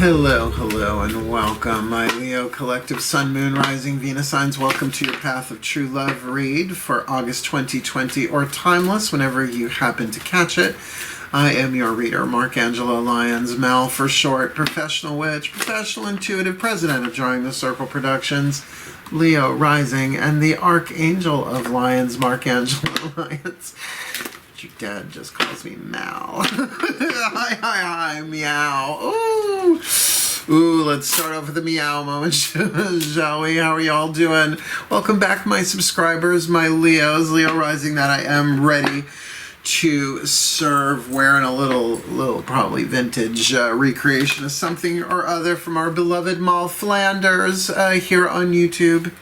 Hello, hello, and welcome, my Leo collective Sun, Moon, Rising, Venus signs. Welcome to your Path of True Love read for August 2020, or Timeless, whenever you happen to catch it. I am your reader, Angelo, Lyons, Mal for short, professional witch, professional intuitive, president of Drawing the Circle Productions, Leo Rising, and the Archangel of Lyons, Angelo Lyons. Your dad just calls me Mal. Hi, meow. Ooh, let's start off with the meow moment, shall we? How are y'all doing? Welcome back, my subscribers, my Leos, Leo Rising, that I am ready to serve, wearing a little probably vintage recreation of something or other from our beloved Mal Flanders here on YouTube,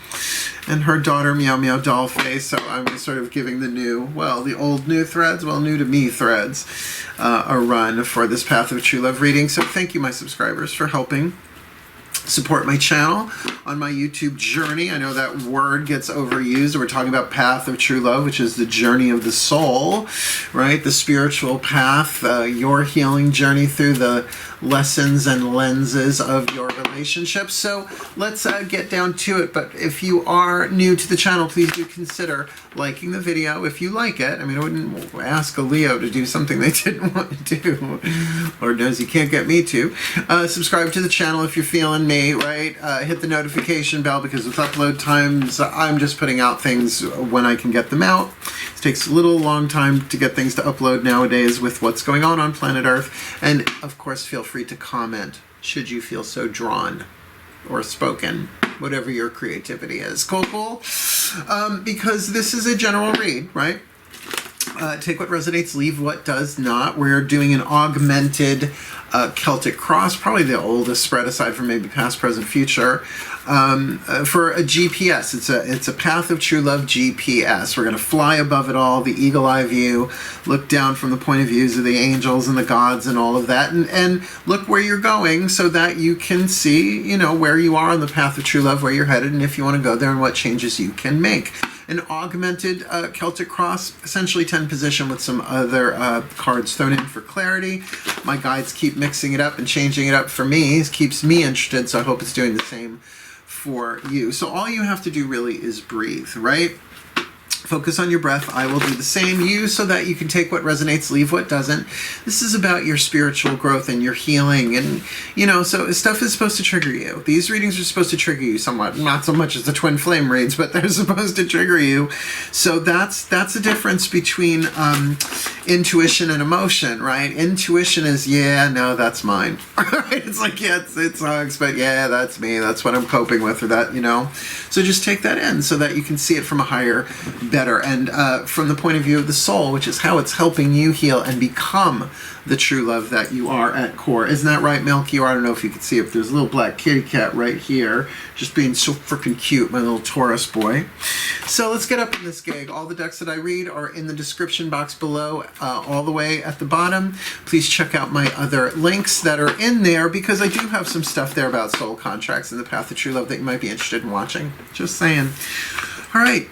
and her daughter Meow Meow Dollface. So I'm sort of giving the old new threads, new to me threads, a run for this Path of True Love reading. So thank you, my subscribers, for helping support my channel on my YouTube journey. I know that word gets overused. We're talking about Path of True Love, which is the journey of the soul, right? The spiritual path, your healing journey through the lessons and lenses of your relationship. So let's get down to it. But if you are new to the channel, please do consider liking the video if you like it. I mean, I wouldn't ask a Leo to do something they didn't want to do. Lord knows you can't get me to. Subscribe to the channel if you're feeling me, right? Hit the notification bell, because with upload times, I'm just putting out things when I can get them out. It takes a long time to get things to upload nowadays with what's going on planet Earth. And of course, feel free to comment should you feel so drawn or spoken, whatever your creativity is. Cool. Because this is a general read, right? Take what resonates, leave what does not. We're doing an augmented Celtic cross, probably the oldest spread aside from maybe past, present, future, for a GPS. It's a Path of True Love GPS. We're going to fly above it all, the eagle eye view, look down from the point of views of the angels and the gods and all of that, and look where you're going so that you can see, where you are on the Path of True Love, where you're headed, and if you want to go there, and what changes you can make. An augmented Celtic cross, essentially 10 position with some other cards thrown in for clarity. My guides keep mixing it up and changing it up for me. It keeps me interested, so I hope it's doing the same for you. So all you have to do really is breathe, right? Focus on your breath. I will do the same. So that you can take what resonates, leave what doesn't. This is about your spiritual growth and your healing. And, so stuff is supposed to trigger you. These readings are supposed to trigger you somewhat. Not so much as the twin flame reads, but they're supposed to trigger you. So that's the difference between intuition and emotion, right? Intuition is, yeah, no, that's mine. Right? It's like, yeah, it sucks, but yeah, that's me. That's what I'm coping with, or that, So just take that in so that you can see it from a higher, better, and from the point of view of the soul, which is how it's helping you heal and become the true love that you are at core. Isn't that right, Milky? Or I don't know if you can see it. There's a little black kitty cat right here, just being so freaking cute, my little Taurus boy. So let's get up in this gig. All the decks that I read are in the description box below, all the way at the bottom. Please check out my other links that are in there, because I do have some stuff there about soul contracts and the Path of True Love that you might be interested in watching. Just saying. All right.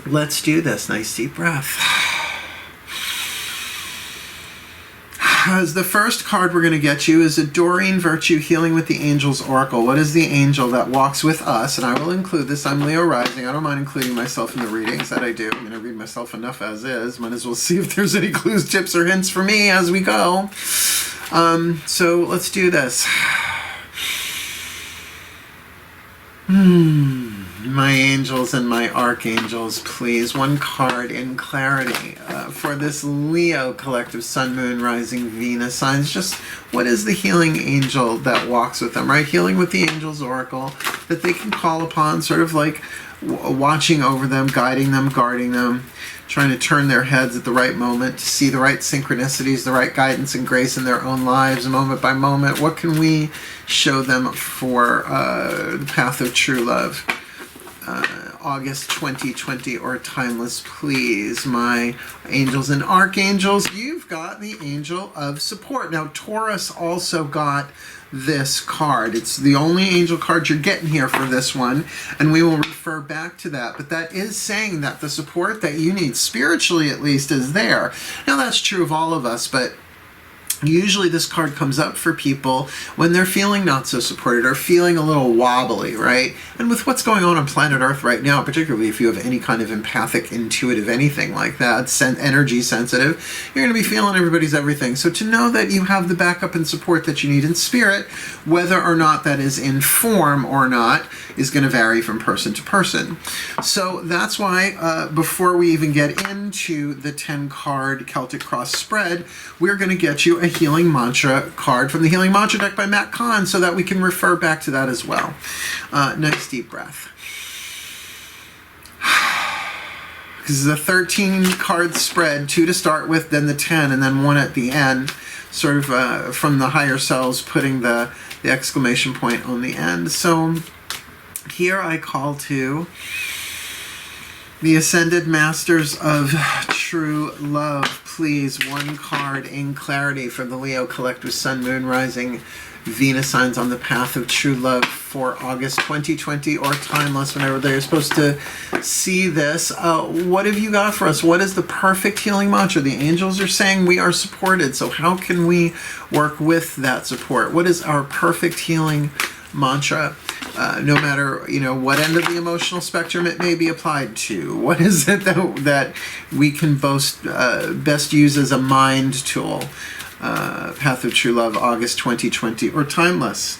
Let's do this. Nice deep breath. As the first card we're going to get you is a Doreen Virtue Healing with the Angels Oracle. What is the angel that walks with us? And I will include this. I'm Leo Rising. I don't mind including myself in the readings that I do. I mean, I read myself enough as is. Might as well see if there's any clues, tips, or hints for me as we go. So let's do this. My angels and my archangels, please. One card in clarity for this Leo collective Sun, Moon, Rising, Venus signs. Just what is the healing angel that walks with them, right? Healing with the Angels Oracle that they can call upon, sort of like watching over them, guiding them, guarding them, trying to turn their heads at the right moment to see the right synchronicities, the right guidance and grace in their own lives, moment by moment. What can we show them for the Path of True Love? August 2020, or Timeless, please. My angels and archangels, you've got the Angel of Support. Now, Taurus also got this card. It's the only angel card you're getting here for this one, and we will refer back to that. But that is saying that the support that you need, spiritually at least, is there. Now, that's true of all of us, but Usually this card comes up for people when they're feeling not so supported or feeling a little wobbly, right? And with what's going on planet Earth right now, particularly if you have any kind of empathic, intuitive, anything like that, energy sensitive, you're going to be feeling everybody's everything. So to know that you have the backup and support that you need in spirit, whether or not that is in form or not, is going to vary from person to person. So that's why before we even get into the 10-card Celtic Cross spread, we're going to get you a Healing Mantra card from the Healing Mantra deck by KAHN so that we can refer back to that as well. Nice deep breath. This is a 13-card spread, 2 to start with, then the 10, and then 1 at the end, sort of from the higher selves, putting the exclamation point on the end. So here I call to the Ascended Masters of True Love. Please, 1 card in clarity for the Leo Collective Sun, Moon, Rising, Venus signs on the path of true love for August 2020 or timeless, whenever they're supposed to see this. What have you got for us? What is the perfect healing mantra? The angels are saying we are supported, so how can we work with that support? What is our perfect healing mantra? No matter, what end of the emotional spectrum it may be applied to. What is it that we can best use as a mind tool? Path of True Love, August 2020, or timeless.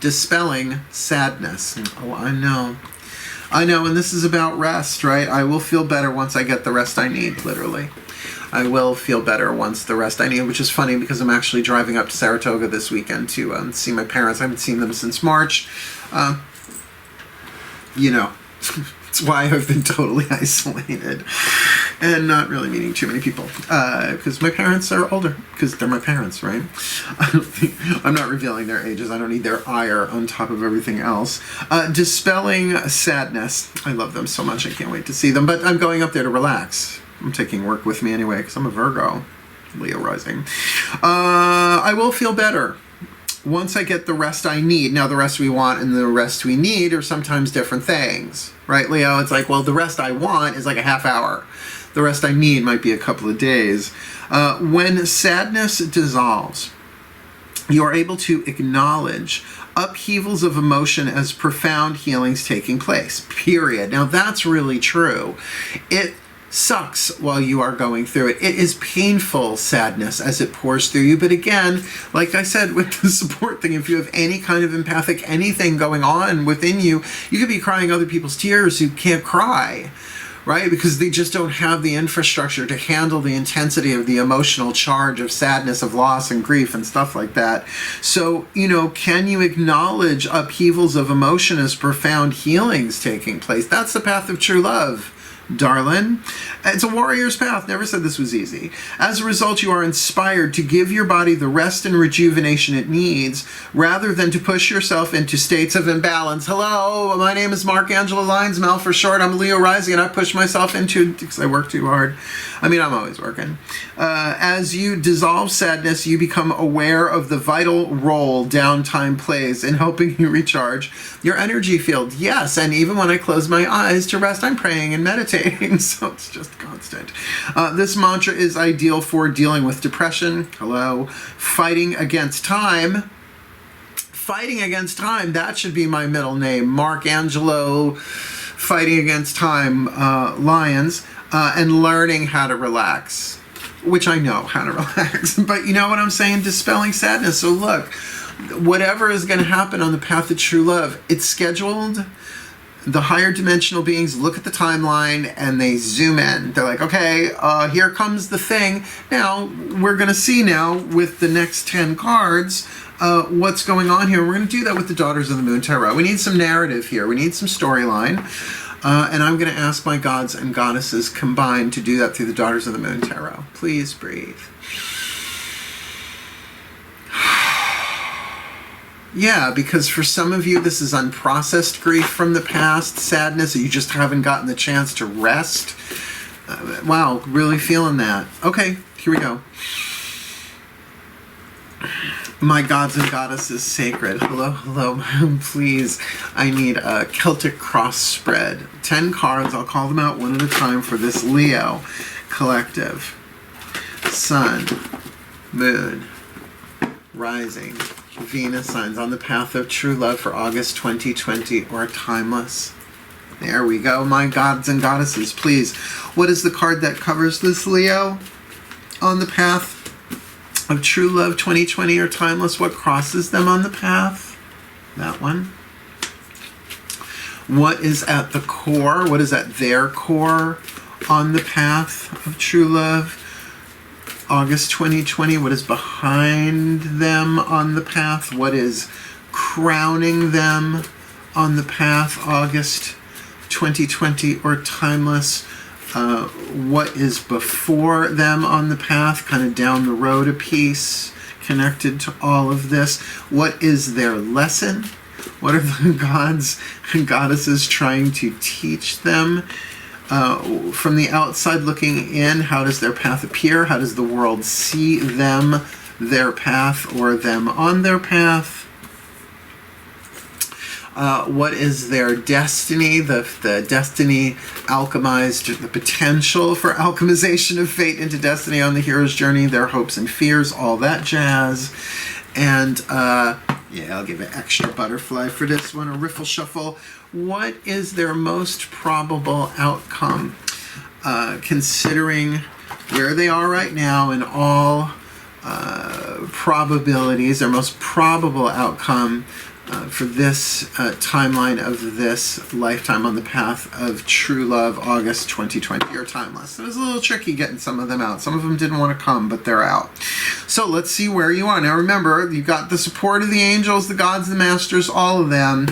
Dispelling Sadness. Oh, I know, and this is about rest, right? I will feel better once I get the rest I need, literally. I will feel better once the rest I need, which is funny because I'm actually driving up to Saratoga this weekend to see my parents. I haven't seen them since March. It's why I've been totally isolated and not really meeting too many people because my parents are older, because they're my parents, right? I'm not revealing their ages. I don't need their ire on top of everything else. Dispelling Sadness. I love them so much. I can't wait to see them, but I'm going up there to relax. I'm taking work with me anyway because I'm a Virgo, Leo rising. I will feel better once I get the rest I need. Now, the rest we want and the rest we need are sometimes different things, right, Leo? It's like, well, the rest I want is like a half hour. The rest I need might be a couple of days. When sadness dissolves, you are able to acknowledge upheavals of emotion as profound healings taking place, period. Now, that's really true. It sucks while you are going through it. It is painful sadness as it pours through you. But again, like I said with the support thing, if you have any kind of empathic anything going on within you, you could be crying other people's tears who can't cry, right? Because they just don't have the infrastructure to handle the intensity of the emotional charge of sadness, of loss and grief and stuff like that. So, can you acknowledge upheavals of emotion as profound healings taking place? That's the path of true love, darling. It's a warrior's path. Never said this was easy. As a result, you are inspired to give your body the rest and rejuvenation it needs, rather than to push yourself into states of imbalance. Hello, my name is Angelo, Lyons, Mel for short. I'm Leo rising, and I push myself into, because I work too hard. I mean, I'm always working. As you dissolve sadness, you become aware of the vital role downtime plays in helping you recharge your energy field. Yes, and even when I close my eyes to rest, I'm praying and meditating, so it's just constant. This mantra is ideal for dealing with depression. Hello. Fighting against time. Fighting against time, that should be my middle name. Angelo, fighting against time, Lyons. And learning how to relax, which I know how to relax, but you know what I'm saying? Dispelling sadness. So look, whatever is going to happen on the path of true love, it's scheduled. The higher dimensional beings look at the timeline and they zoom in. They're like, okay, here comes the thing. Now, we're going to see now with the next 10 cards what's going on here. We're going to do that with the Daughters of the Moon Tarot. We need some narrative here. We need some storyline. And I'm going to ask my gods and goddesses combined to do that through the Daughters of the Moon Tarot. Please breathe. Yeah, because for some of you, this is unprocessed grief from the past, sadness, that you just haven't gotten the chance to rest. Wow, really feeling that. Okay, here we go. My gods and goddesses sacred. Hello, please. I need a Celtic cross spread. 10 cards. I'll call them out one at a time for this Leo collective. Sun, Moon, rising Venus signs on the path of true love for August 2020 or timeless. There we go, my gods and goddesses. Please, what is the card that covers this, Leo? On the path of true love 2020 or timeless, what crosses them on the path? That one. What is at the core? What is at their core on the path of true love? August 2020, what is behind them on the path? What is crowning them on the path? August 2020 or timeless. What is before them on the path, kind of down the road a piece, connected to all of this? What is their lesson? What are the gods and goddesses trying to teach them? From the outside looking in, how does their path appear? How does the world see them, their path, or them on their path? What is their destiny? The destiny alchemized, the potential for alchemization of fate into destiny on the hero's journey, their hopes and fears, all that jazz. And yeah, I'll give an extra butterfly for this one, a riffle shuffle. What is their most probable outcome? Considering where they are right now and all probabilities, their most probable outcome for this timeline of this lifetime on the path of true love, August 2020 or timeless. It was a little tricky getting some of them out. Some of them didn't want to come, but they're out. So let's see where you are. Now remember, you've got the support of the angels, the gods, the masters, all of them.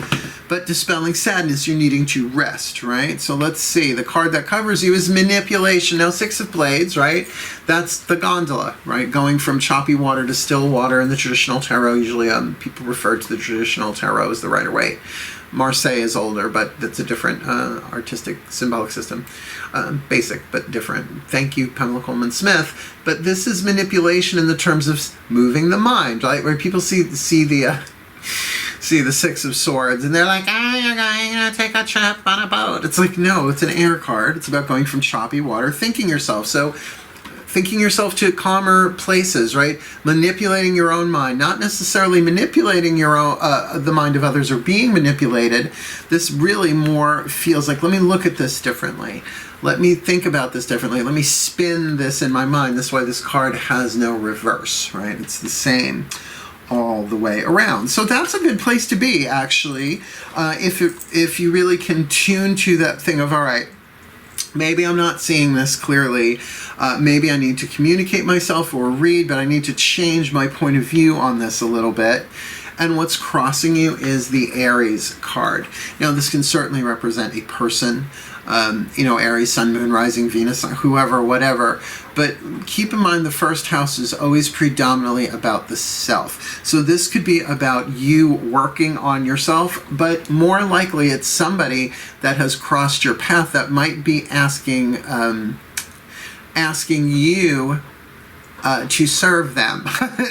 But dispelling sadness, you're needing to rest, right? So let's see. The card that covers you is manipulation. Now, Six of Blades, right? That's the gondola, right? Going from choppy water to still water in the traditional tarot. Usually people refer to the traditional tarot as the Rider-Waite. Marseille is older, but that's a different artistic symbolic system. Basic, but different. Thank you, Pamela Coleman Smith. But this is manipulation in the terms of moving the mind, right? Where people see the Six of Swords, and they're like, you're going to take a trip on a boat. It's like, no, it's an air card. It's about going from choppy water, thinking yourself. So thinking yourself to calmer places, right? Manipulating your own mind, not necessarily manipulating your own, the mind of others or being manipulated. This really more feels like, let me look at this differently. Let me think about this differently. Let me spin this in my mind. That's why this card has no reverse, right? It's the same all the way around. So that's a good place to be, actually, if you really can tune to that thing of, all right, maybe I'm not seeing this clearly. Maybe I need to communicate myself or read, but I need to change my point of view on this a little bit. And what's crossing you is the Aries card. Now, this can certainly represent a person, Aries, Sun, Moon, Rising, Venus, whoever, whatever. But keep in mind the first house is always predominantly about the self. So this could be about you working on yourself, but more likely it's somebody that has crossed your path that might be asking you to serve them,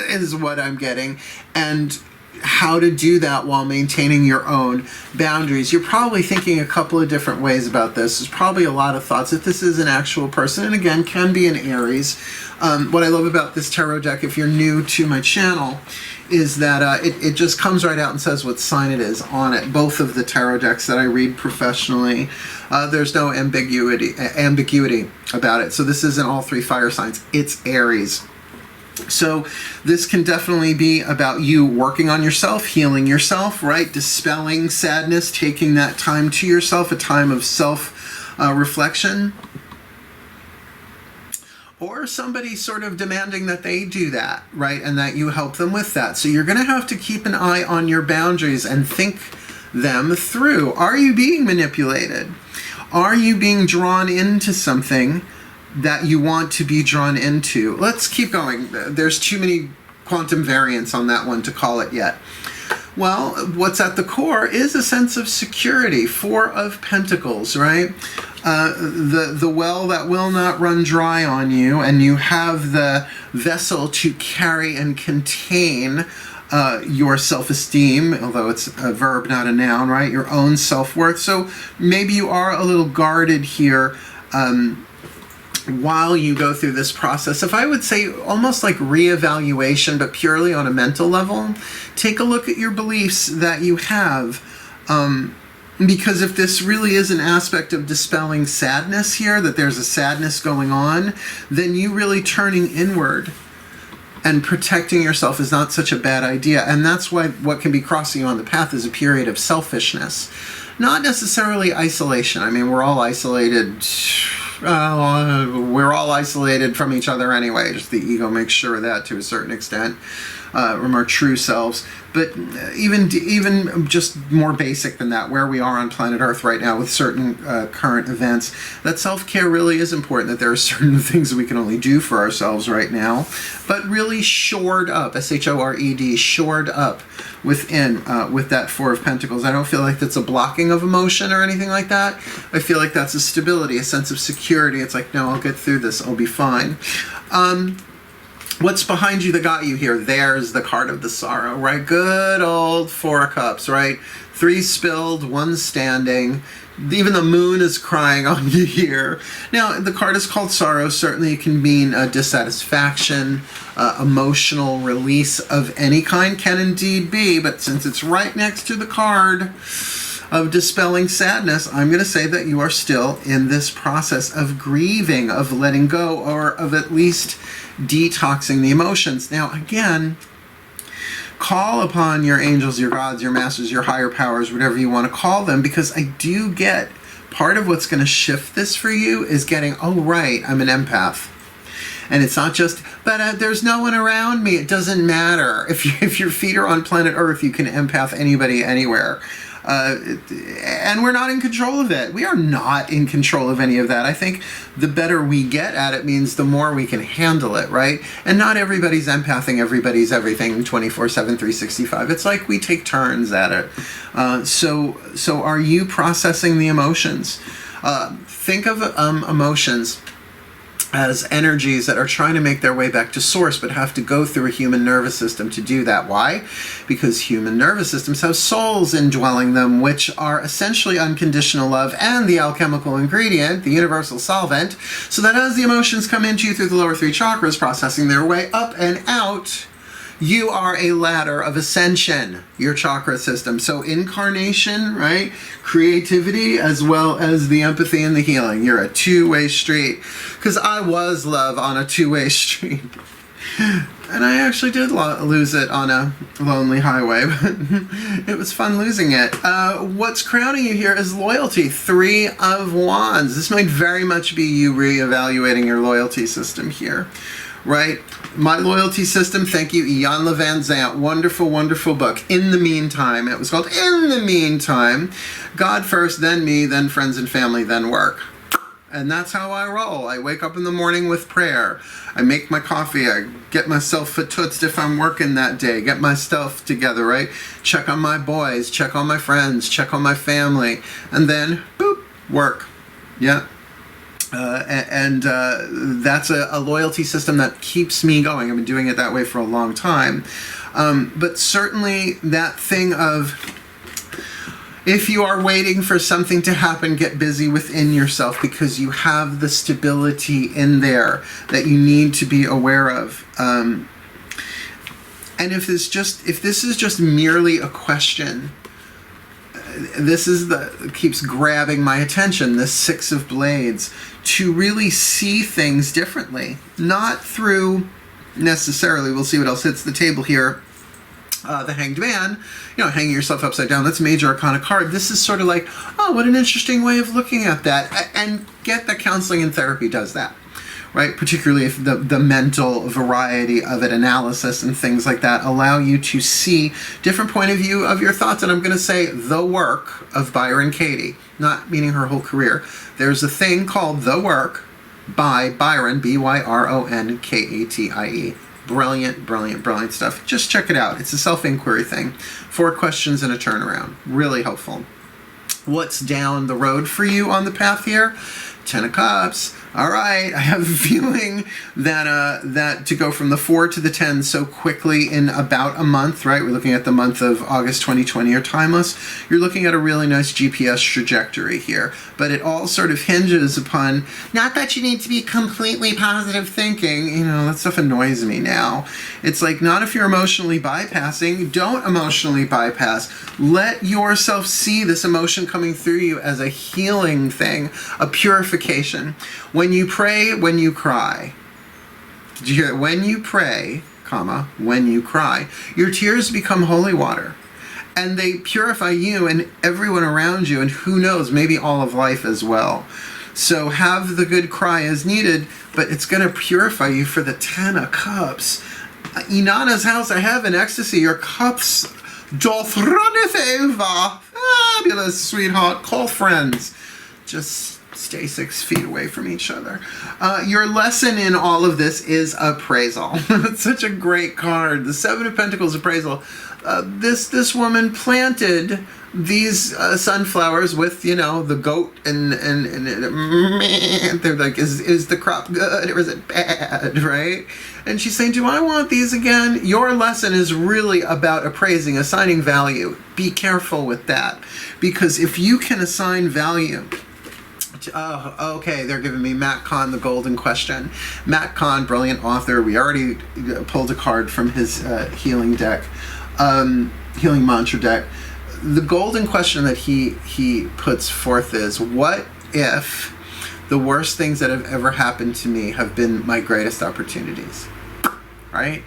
is what I'm getting. And how to do that while maintaining your own boundaries. You're probably thinking a couple of different ways about this. There's probably a lot of thoughts. If this is an actual person, and again, can be an Aries. What I love about this tarot deck, if you're new to my channel, is that it just comes right out and says what sign it is on it. Both of the tarot decks that I read professionally, there's no ambiguity about it. So this isn't all three fire signs. It's Aries. So this can definitely be about you working on yourself, healing yourself, right? Dispelling sadness, taking that time to yourself, a time of self-reflection. Or somebody sort of demanding that they do that, right? And that you help them with that. So you're going to have to keep an eye on your boundaries and think them through. Are you being manipulated? Are you being drawn into something that you want to be drawn into? Let's keep going. There's too many quantum variants on that one to call it yet. Well, what's at the core is a sense of security. Four of Pentacles, right? The well that will not run dry on you, and you have the vessel to carry and contain your self-esteem, although it's a verb, not a noun, right? Your own self-worth. So maybe you are a little guarded here, while you go through this process, if I would say almost like reevaluation, but purely on a mental level, take a look at your beliefs that you have. Because if this really is an aspect of dispelling sadness here, that there's a sadness going on, then you really turning inward and protecting yourself is not such a bad idea. And that's why what can be crossing you on the path is a period of selfishness. Not necessarily isolation. I mean, we're all isolated. We're all isolated from each other anyway. Just the ego makes sure of that to a certain extent, from our true selves. But even just more basic than that, where we are on planet Earth right now with certain current events, that self-care really is important, that there are certain things that we can only do for ourselves right now, but really shored up, S-H-O-R-E-D, shored up within with that Four of Pentacles. I don't feel like that's a blocking of emotion or anything like that. I feel like that's a stability, a sense of security. It's like, no, I'll get through this. I'll be fine. What's behind you that got you here? There's the card of the sorrow, right? Good old Four of Cups, right? 3 spilled, 1 standing. Even the moon is crying on you here. Now, the card is called sorrow. Certainly it can mean dissatisfaction, emotional release of any kind can indeed be. But since it's right next to the card of dispelling sadness, I'm going to say that you are still in this process of grieving, of letting go, or of at least detoxing the emotions. Now, again, call upon your angels, your gods, your masters, your higher powers, whatever you want to call them, because I do get part of what's going to shift this for you is getting, oh, right, I'm an empath. And it's not just, but there's no one around me. It doesn't matter. If your feet are on planet Earth, you can empath anybody, anywhere. And we're not in control of it. We are not in control of any of that. I think the better we get at it means the more we can handle it, right? And not everybody's empathing everybody's everything 24/7, 365. It's like we take turns at it. So are you processing the emotions? Think of emotions as energies that are trying to make their way back to source, but have to go through a human nervous system to do that. Why? Because human nervous systems have souls indwelling them, which are essentially unconditional love and the alchemical ingredient, the universal solvent, so that as the emotions come into you through the lower 3 chakras, processing their way up and out, you are a ladder of ascension, your chakra system. So incarnation, right? Creativity, as well as the empathy and the healing. You're a two-way street. Because I was love on a two-way street. And I actually did lose it on a lonely highway, but it was fun losing it. What's crowning you here is loyalty. 3 of Wands. This might very much be you reevaluating your loyalty system here. Right? My Loyalty System, thank you, Ian Van Zandt. Wonderful, wonderful book. In the Meantime. It was called In the Meantime. God first, then me, then friends and family, then work. And that's how I roll. I wake up in the morning with prayer. I make my coffee. I get myself fatootzed if I'm working that day. Get my stuff together, right? Check on my boys. Check on my friends. Check on my family. And then, boop, work. Yeah. That's a loyalty system that keeps me going. I've been doing it that way for a long time. But certainly that thing of, if you are waiting for something to happen, get busy within yourself, because you have the stability in there that you need to be aware of. And if this is just merely a question, this is keeps grabbing my attention, this 6 of Blades, to really see things differently, not through necessarily, we'll see what else hits the table here, the Hanged Man, hanging yourself upside down. That's a major arcana card. This is sort of like, oh, what an interesting way of looking at that. And get that counseling and therapy does that. Right? Particularly if the mental variety of it, analysis and things like that, allow you to see different point of view of your thoughts. And I'm going to say the work of Byron Katie, not meaning her whole career. There's a thing called The Work by Byron, Byron-Katie. Brilliant, brilliant, brilliant stuff. Just check it out. It's a self-inquiry thing. 4 questions and a turnaround. Really helpful. What's down the road for you on the path here? 10 of Cups. All right, I have a feeling that that to go from the 4 to the 10 so quickly in about a month, right? We're looking at the month of August 2020 or timeless. You're looking at a really nice GPS trajectory here, but it all sort of hinges upon, not that you need to be completely positive thinking, you know, that stuff annoys me now. It's like, not if you're emotionally bypassing, don't emotionally bypass. Let yourself see this emotion coming through you as a healing thing, a purification. When you pray, when you cry. Did you hear it? When you pray, comma, when you cry, your tears become holy water. And they purify you and everyone around you, and who knows, maybe all of life as well. So have the good cry as needed, but it's going to purify you for the 10 of Cups. Inanna's house, I have an ecstasy. Your cups doth runneth over. Fabulous, sweetheart. Call friends. Just stay 6 feet away from each other. Your lesson in all of this is appraisal. It's such a great card. The 7 of Pentacles appraisal. This woman planted these sunflowers with, you know, the goat and they're like, is the crop good or is it bad, right? And she's saying, do I want these again? Your lesson is really about appraising, assigning value. Be careful with that, because if you can assign value. Oh, okay, they're giving me Matt Kahn, the golden question. Matt Kahn, brilliant author. We already pulled a card from his healing deck, healing mantra deck. The golden question that he puts forth is, what if the worst things that have ever happened to me have been my greatest opportunities? Right?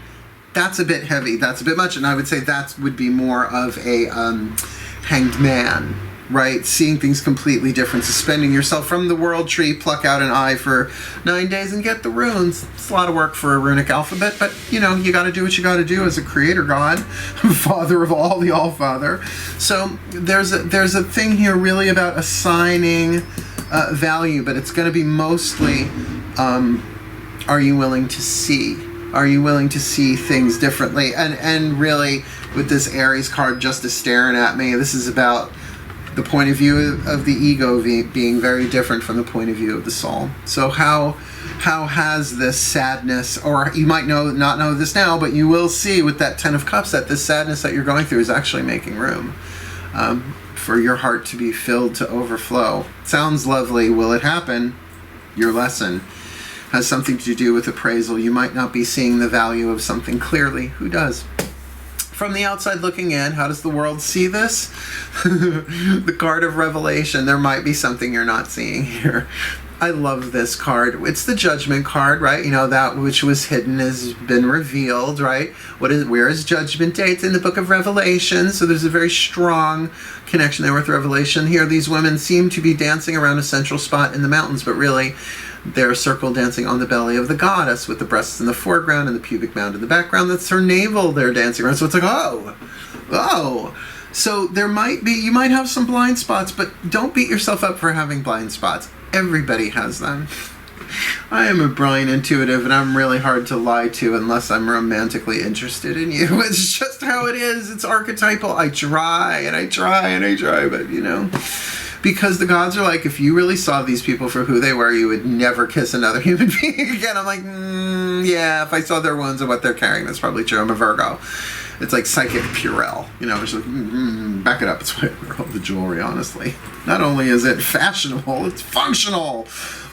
That's a bit heavy. That's a bit much. And I would say that would be more of a hanged man. Right? Seeing things completely different, suspending yourself from the world tree, pluck out an eye for 9 days and get the runes. It's a lot of work for a runic alphabet, but you know, you got to do what you got to do as a creator god, father of all, the all-father. So there's a thing here really about assigning value, but it's going to be mostly, are you willing to see? Are you willing to see things differently? And really, with this Aries card just staring at me, this is about the point of view of the ego being very different from the point of view of the soul. So how has this sadness, or you might not know this now, but you will see with that 10 of Cups that this sadness that you're going through is actually making room for your heart to be filled to overflow. Sounds lovely. Will it happen? Your lesson has something to do with appraisal. You might not be seeing the value of something clearly. Who does? From the outside looking in, how does the world see this? The card of revelation. There might be something you're not seeing here. I love this card. It's the judgment card, right? You know, that which was hidden has been revealed, right? Where is Judgment Day? It's in the book of Revelation. So there's a very strong connection there with Revelation. Here, these women seem to be dancing around a central spot in the mountains, but really they're circle dancing on the belly of the goddess with the breasts in the foreground and the pubic mound in the background. That's her navel they're dancing around. So it's like, oh. So you might have some blind spots, but don't beat yourself up for having blind spots. Everybody has them. I am a brilliant intuitive, and I'm really hard to lie to unless I'm romantically interested in you. It's just how it is. It's archetypal. I try, but you know. Because the gods are like, if you really saw these people for who they were, you would never kiss another human being again. I'm like, yeah, if I saw their wounds and what they're carrying, that's probably true. I'm a Virgo. It's like psychic Purell. You know, it's like, back it up. It's why I wear all the jewelry, honestly. Not only is it fashionable, it's functional.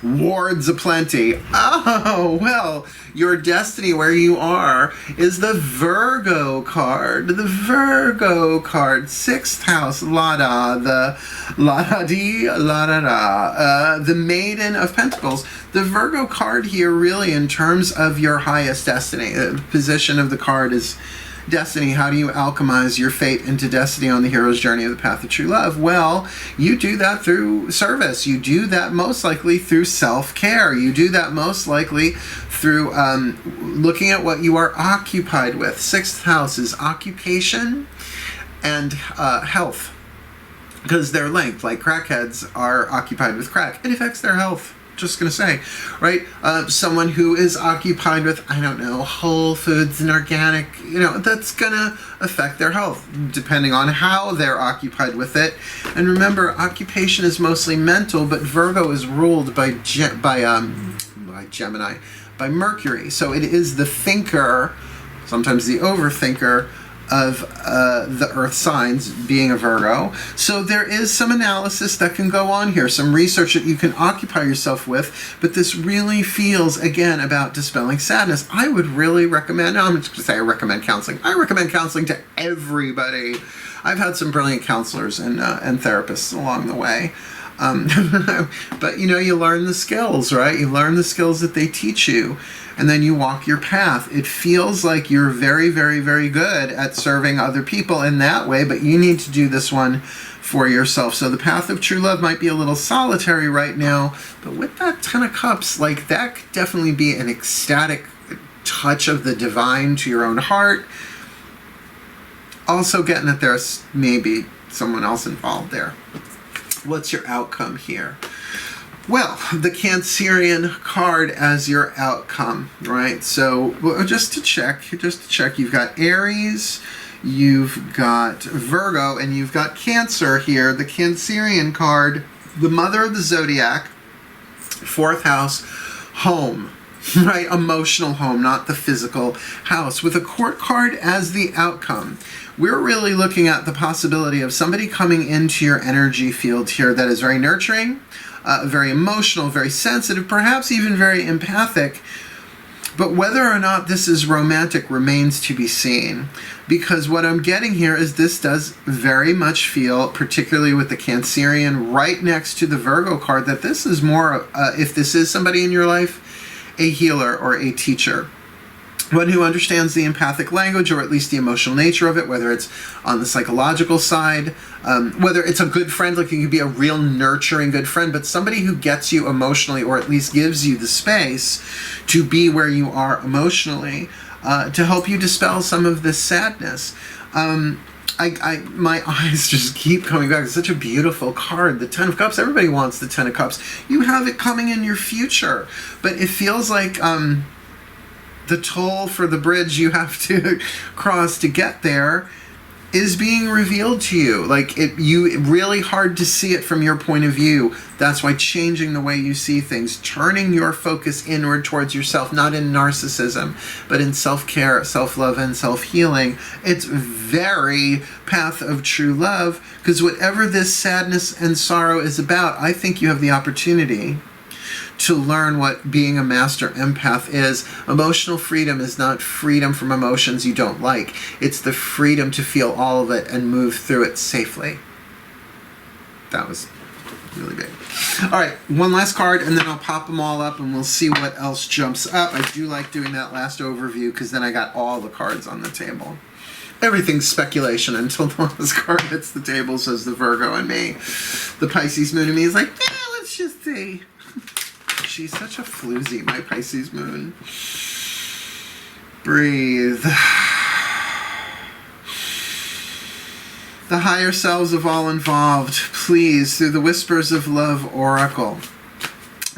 Wards aplenty. Oh, well, your destiny where you are is the Virgo card. The Virgo card. 6th house. La-da. The la-da-dee. La-da-da. The Maiden of Pentacles. The Virgo card here really in terms of your highest destiny. The position of the card is destiny. How do you alchemize your fate into destiny on the hero's journey of the path of true love? Well, you do that through service. You do that most likely through self-care. You do that most likely through looking at what you are occupied with. 6th house is occupation and health, because they're linked. Like crackheads are occupied with crack. It affects their health. just going to say, right? Someone who is occupied with, I don't know, whole foods and organic, that's going to affect their health, depending on how they're occupied with it. And remember, occupation is mostly mental, but Virgo is ruled by Gemini, by Mercury. So it is the thinker, sometimes the overthinker, of the earth signs, being a Virgo. So there is some analysis that can go on here, some research that you can occupy yourself with, but this really feels, again, about dispelling sadness. I would really recommend, I'm just going to say I recommend counseling. I recommend counseling to everybody. I've had some brilliant counselors and therapists along the way. But you learn the skills, right? You learn the skills that they teach you, and then you walk your path. It feels like you're very, very, very good at serving other people in that way, but you need to do this one for yourself. So the path of true love might be a little solitary right now, but with that 10 of Cups, like, that could definitely be an ecstatic touch of the divine to your own heart. Also getting that there's maybe someone else involved there. What's your outcome here? Well, the Cancerian card as your outcome, right? So just to check, you've got Aries, you've got Virgo, and you've got Cancer here. The Cancerian card, the mother of the zodiac, 4th house, home, right? Emotional home, not the physical house. With a court card as the outcome, we're really looking at the possibility of somebody coming into your energy field here that is very nurturing, very emotional, very sensitive, perhaps even very empathic. But whether or not this is romantic remains to be seen, because what I'm getting here is this does very much feel, particularly with the Cancerian right next to the Virgo card, that this is more, if this is somebody in your life, a healer or a teacher. One who understands the empathic language, or at least the emotional nature of it, whether it's on the psychological side, whether it's a good friend, like you could be a real nurturing good friend, but somebody who gets you emotionally, or at least gives you the space to be where you are emotionally, to help you dispel some of this sadness. My eyes just keep coming back. It's such a beautiful card. The 10 of Cups, everybody wants the 10 of Cups. You have it coming in your future, but it feels like the toll for the bridge you have to cross to get there is being revealed to you. Like, really hard to see it from your point of view. That's why changing the way you see things, turning your focus inward towards yourself, not in narcissism, but in self-care, self-love, and self-healing. It's very path of true love, because whatever this sadness and sorrow is about, I think you have the opportunity to learn what being a master empath is. Emotional freedom is not freedom from emotions you don't like. It's the freedom to feel all of it and move through it safely. That was really big. All right, one last card, and then I'll pop them all up, and we'll see what else jumps up. I do like doing that last overview, because then I got all the cards on the table. Everything's speculation until the last card hits the table, says the Virgo and me. The Pisces moon in me is like, let's just see. She's such a floozy, my Pisces moon. Breathe. The higher selves of all involved, please, through the Whispers of Love Oracle.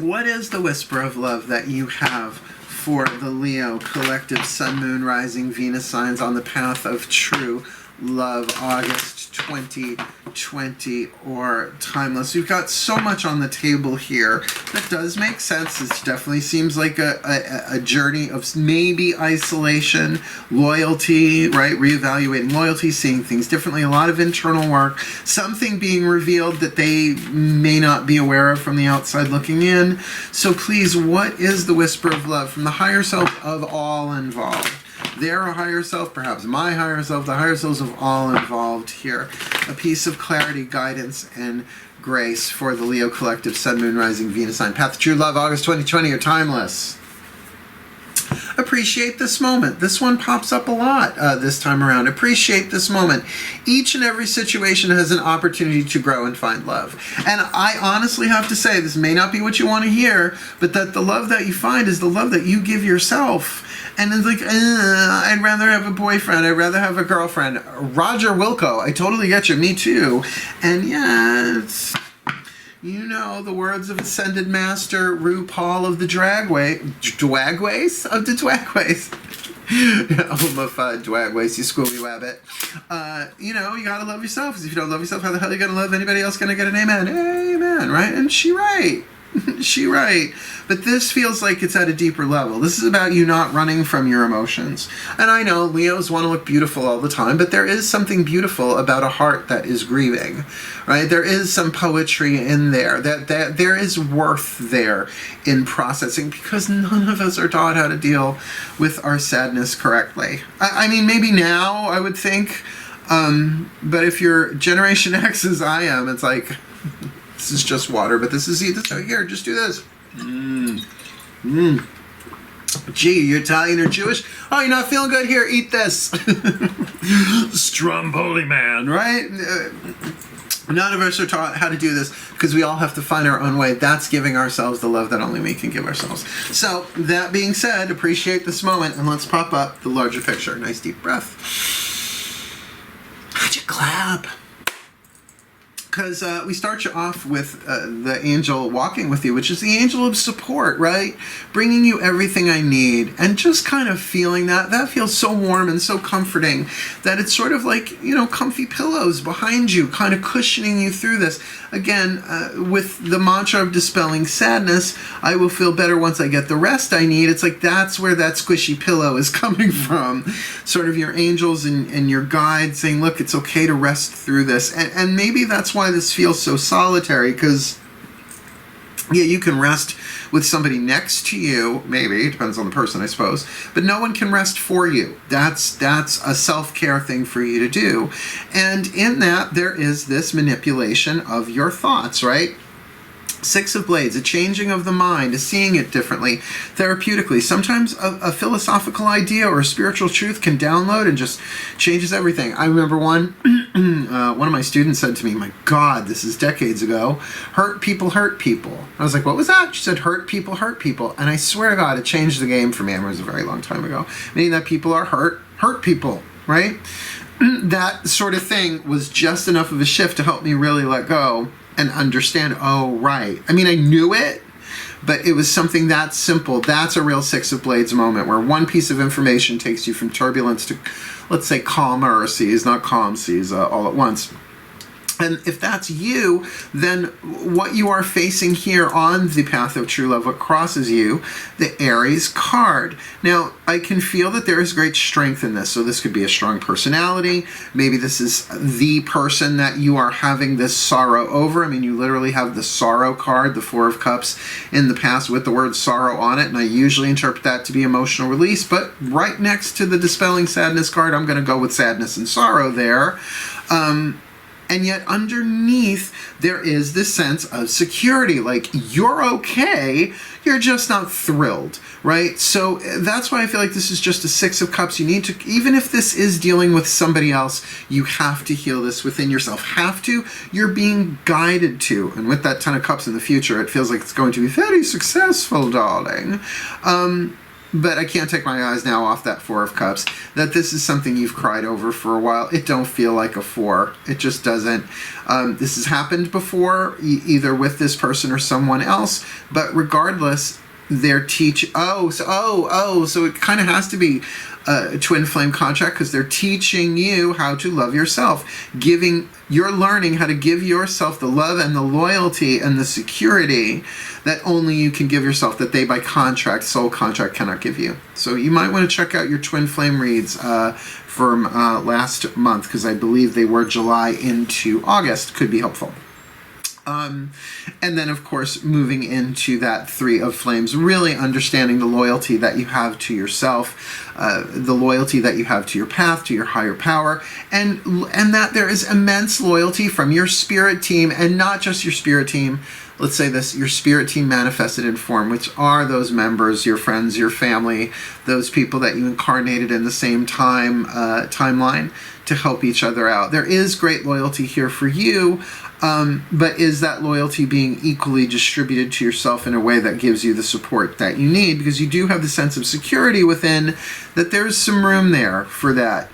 What is the whisper of love that you have for the Leo collective Sun, Moon, Rising, Venus signs on the path of true love, August 2020 or timeless? We've got so much on the table here that does make sense. It definitely seems like a journey of maybe isolation, loyalty, right? Reevaluating loyalty, seeing things differently, a lot of internal work, something being revealed that they may not be aware of from the outside looking in. So please, what is the whisper of love from the higher self of all involved? Their higher self, perhaps my higher self, the higher selves of all involved here. A piece of clarity, guidance, and grace for the Leo collective Sun, Moon, Rising, Venus sign. Path to True Love, August 2020 or timeless. Appreciate this moment. This one pops up a lot this time around. Appreciate this moment. Each and every situation has an opportunity to grow and find love. And I honestly have to say, this may not be what you want to hear, but that the love that you find is the love that you give yourself. And it's like, I'd rather have a boyfriend. I'd rather have a girlfriend. Roger Wilco, I totally get you. Me too. And yeah, You know the words of Ascended Master RuPaul of the Dragways, of the Dragways. Home of Dragways, you squirrely wabbit. You know, you gotta love yourself, because if you don't love yourself, how the hell are you gonna love anybody else? Gonna get an amen? Amen, right? And she right. She right. But this feels like it's at a deeper level. This is about you not running from your emotions. And I know Leos want to look beautiful all the time, but there is something beautiful about a heart that is grieving, right? There is some poetry in there. That there is worth there in processing, because none of us are taught how to deal with our sadness correctly. I mean, maybe now, I would think, but if you're Generation X as I am, it's like... This is just water, but this is here. Just do this. Gee, you're Italian or Jewish? Oh, you're not feeling good? Here, eat this. Stromboli man, right? None of us are taught how to do this, because we all have to find our own way. That's giving ourselves the love that only we can give ourselves. So, that being said, appreciate this moment, and let's pop up the larger picture. Nice deep breath. How'd you clap? Because we start you off with the angel walking with you, which is the angel of support, right? Bringing you everything I need, and just kind of feeling that. That feels so warm and so comforting that it's sort of like, you know, comfy pillows behind you, kind of cushioning you through this. Again, with the mantra of dispelling sadness, I will feel better once I get the rest I need. It's like that's where that squishy pillow is coming from. Sort of your angels and your guides saying, look, it's okay to rest through this. And maybe that's why this feels so solitary, because yeah, you can rest with somebody next to you, maybe, it depends on the person, I suppose, but no one can rest for you. That's a self-care thing for you to do. And in that, there is this manipulation of your thoughts, right? Six of Blades, a changing of the mind, a seeing it differently, therapeutically. Sometimes a philosophical idea or a spiritual truth can download and just changes everything. I remember one of my students said to me, my God, this is decades ago, hurt people hurt people. I was like, what was that? She said, hurt people hurt people. And I swear to God, it changed the game for me. It was a very long time ago. Meaning that people are hurt people, right? That sort of thing was just enough of a shift to help me really let go and understand, oh, right. I mean, I knew it, but it was something that simple. That's a real Six of Blades moment, where one piece of information takes you from turbulence to, let's say, calmer seas, not calm seas, all at once. And if that's you, then what you are facing here on the path of true love, what crosses you, the Aries card. Now, I can feel that there is great strength in this. So this could be a strong personality. Maybe this is the person that you are having this sorrow over. I mean, you literally have the sorrow card, the Four of Cups, in the past with the word sorrow on it. And I usually interpret that to be emotional release. But right next to the Dispelling Sadness card, I'm going to go with sadness and sorrow there. And yet underneath, there is this sense of security. Like, you're okay, you're just not thrilled, right? So that's why I feel like this is just a Six of Cups. You need to, even if this is dealing with somebody else, you have to heal this within yourself. Have to, you're being guided to. And with that Ten of Cups in the future, it feels like it's going to be very successful, darling. But I can't take my eyes now off that Four of Cups, that this is something you've cried over for a while. It don't feel like a four. It just doesn't. This has happened before, either with this person or someone else. But regardless, they're so it kind of has to be a twin flame contract, because they're teaching you how to love yourself. You're learning how to give yourself the love and the loyalty and the security that only you can give yourself, that they by contract, soul contract, cannot give you. So you might want to check out your twin flame reads from last month, because I believe they were July into August. Could be helpful. And then, of course, moving into that Three of Flames, really understanding the loyalty that you have to yourself, the loyalty that you have to your path, to your higher power, and that there is immense loyalty from your spirit team, and not just your spirit team. Let's say this, your spirit team manifested in form, which are those members, your friends, your family, those people that you incarnated in the same timeline to help each other out. There is great loyalty here for you. But is that loyalty being equally distributed to yourself in a way that gives you the support that you need? Because you do have the sense of security within that there's some room there for that,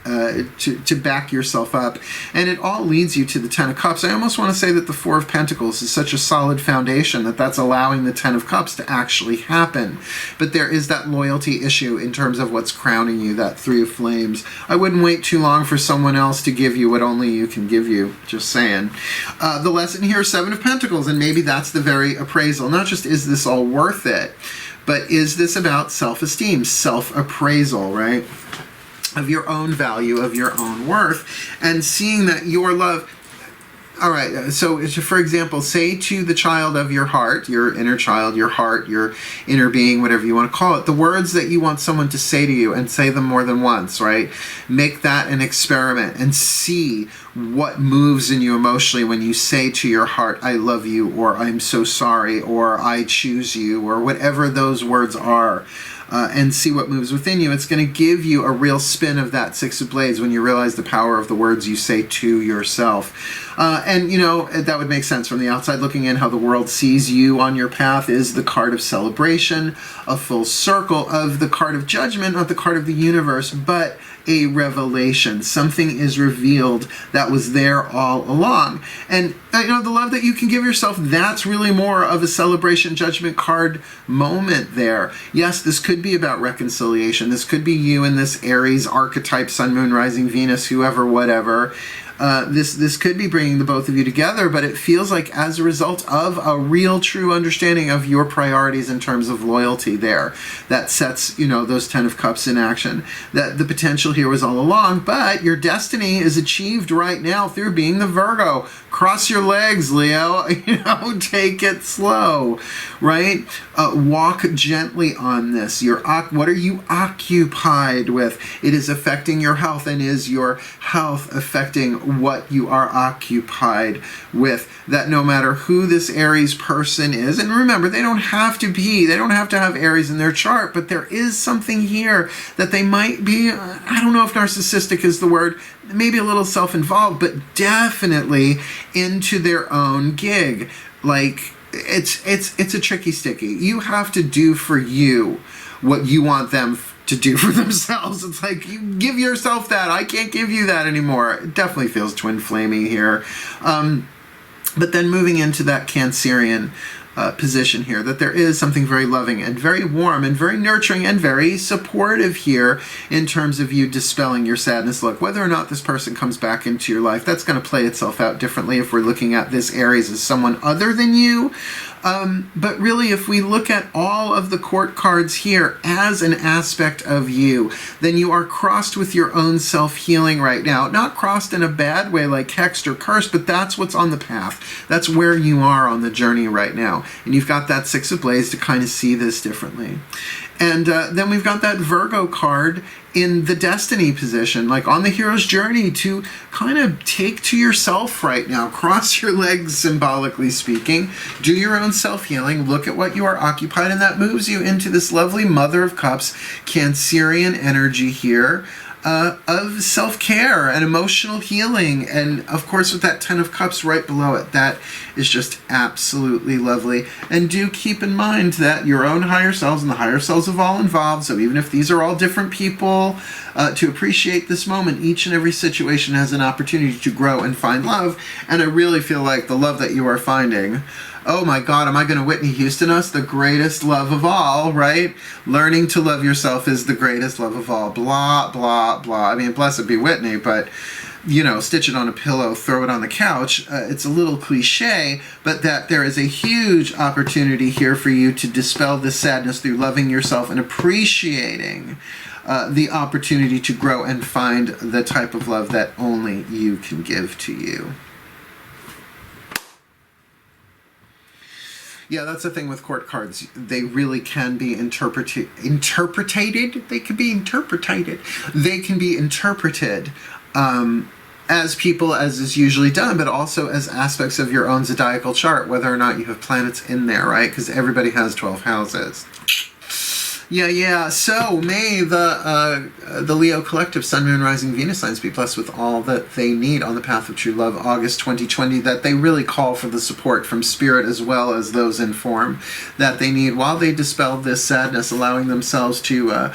to back yourself up. And it all leads you to the Ten of Cups. I almost want to say that the Four of Pentacles is such a solid foundation that that's allowing the Ten of Cups to actually happen. But there is that loyalty issue in terms of what's crowning you, that Three of Flames. I wouldn't wait too long for someone else to give you what only you can give you. Just saying. The lesson here is Seven of Pentacles, and maybe that's the very appraisal. Not just is this all worth it, but is this about self-esteem, self-appraisal, right? Of your own value, of your own worth, and seeing that your love... All right, so for example, say to the child of your heart, your inner child, your heart, your inner being, whatever you want to call it, the words that you want someone to say to you, and say them more than once, right? Make that an experiment and see what moves in you emotionally when you say to your heart, I love you, or I'm so sorry, or I choose you, or whatever those words are. And see what moves within you. It's going to give you a real spin of that Six of Blades when you realize the power of the words you say to yourself. And, you know, that would make sense from the outside looking in. How the world sees you on your path is the card of celebration, a full circle of the card of judgment, not the card of the universe, but a revelation. Something is revealed that was there all along. And, you know, the love that you can give yourself, that's really more of a celebration judgment card moment there. Yes, this could be about reconciliation. This could be you and this Aries archetype, Sun, Moon, Rising, Venus, whoever, whatever. This could be bringing the both of you together, but it feels like as a result of a real true understanding of your priorities in terms of loyalty there, that sets, you know, those Ten of Cups in action. That the potential here was all along, but your destiny is achieved right now through being the Virgo. Cross your legs, Leo. You know, take it slow, right? Walk gently on this. What are you occupied with? It is affecting your health, and is your health affecting what you are occupied with? That no matter who this Aries person is, and remember, they don't have to have Aries in their chart, but there is something here that they might be, I don't know if narcissistic is the word, maybe a little self-involved, but definitely into their own gig. Like, it's a tricky sticky. You have to do for you what you want them to do for themselves. It's like, you give yourself that. I can't give you that anymore. It definitely feels twin flaming here. But then moving into that Cancerian position here, that there is something very loving and very warm and very nurturing and very supportive here in terms of you dispelling your sadness. Look, whether or not this person comes back into your life, that's going to play itself out differently if we're looking at this Aries as someone other than you. But really, if we look at all of the court cards here as an aspect of you, then you are crossed with your own self-healing right now. Not crossed in a bad way like hexed or cursed, but that's what's on the path. That's where you are on the journey right now. And you've got that Six of Blades to kind of see this differently. And then we've got that Virgo card in the destiny position, like on the hero's journey to kind of take to yourself right now. Cross your legs, symbolically speaking. Do your own self-healing. Look at what you are occupied, and that moves you into this lovely Mother of Cups, Cancerian energy here. Of self-care and emotional healing, and of course with that Ten of Cups right below it, that is just absolutely lovely. And do keep in mind that your own higher selves and the higher selves of all involved, so even if these are all different people, to appreciate this moment, each and every situation has an opportunity to grow and find love. And I really feel like the love that you are finding, oh my God, am I going to Whitney Houston us? The greatest love of all, right? Learning to love yourself is the greatest love of all. Blah, blah, blah. I mean, blessed be Whitney, but, you know, stitch it on a pillow, throw it on the couch. It's a little cliche, but that there is a huge opportunity here for you to dispel this sadness through loving yourself and appreciating the opportunity to grow and find the type of love that only you can give to you. Yeah, that's the thing with court cards. They really can be interpreted. They can be interpreted. They can be interpreted as people, as is usually done, but also as aspects of your own zodiacal chart, whether or not you have planets in there, right? Because everybody has 12 houses. Yeah. So may the Leo collective Sun, Moon, Rising, Venus signs be blessed with all that they need on the path of true love, August 2020, that they really call for the support from spirit as well as those in form that they need while they dispel this sadness, allowing themselves to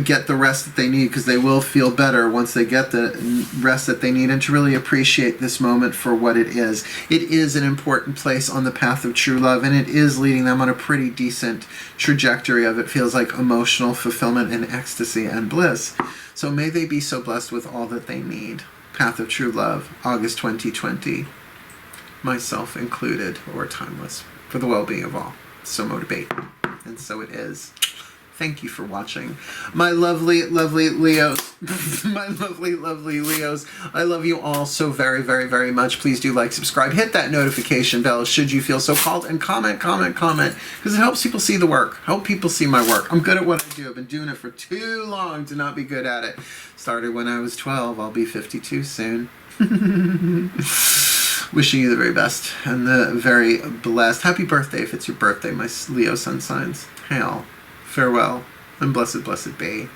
get the rest that they need, because they will feel better once they get the rest that they need, and to really appreciate this moment for what it is. It is an important place on the path of true love, and it is leading them on a pretty decent trajectory of, it feels like, emotional fulfillment and ecstasy and bliss. So may they be so blessed with all that they need. Path of true love, August 2020, myself included, or timeless, for the well-being of all. So motivate, and so it is. Thank you for watching. My lovely, lovely Leos. My lovely, lovely Leos. I love you all so very, very, very much. Please do like, subscribe, hit that notification bell should you feel so called, and comment, because it helps people see the work. Help people see my work. I'm good at what I do. I've been doing it for too long to not be good at it. Started when I was 12. I'll be 52 soon. Wishing you the very best and the very blessed. Happy birthday if it's your birthday, my Leo sun signs. Hail. Farewell, and blessed, blessed be.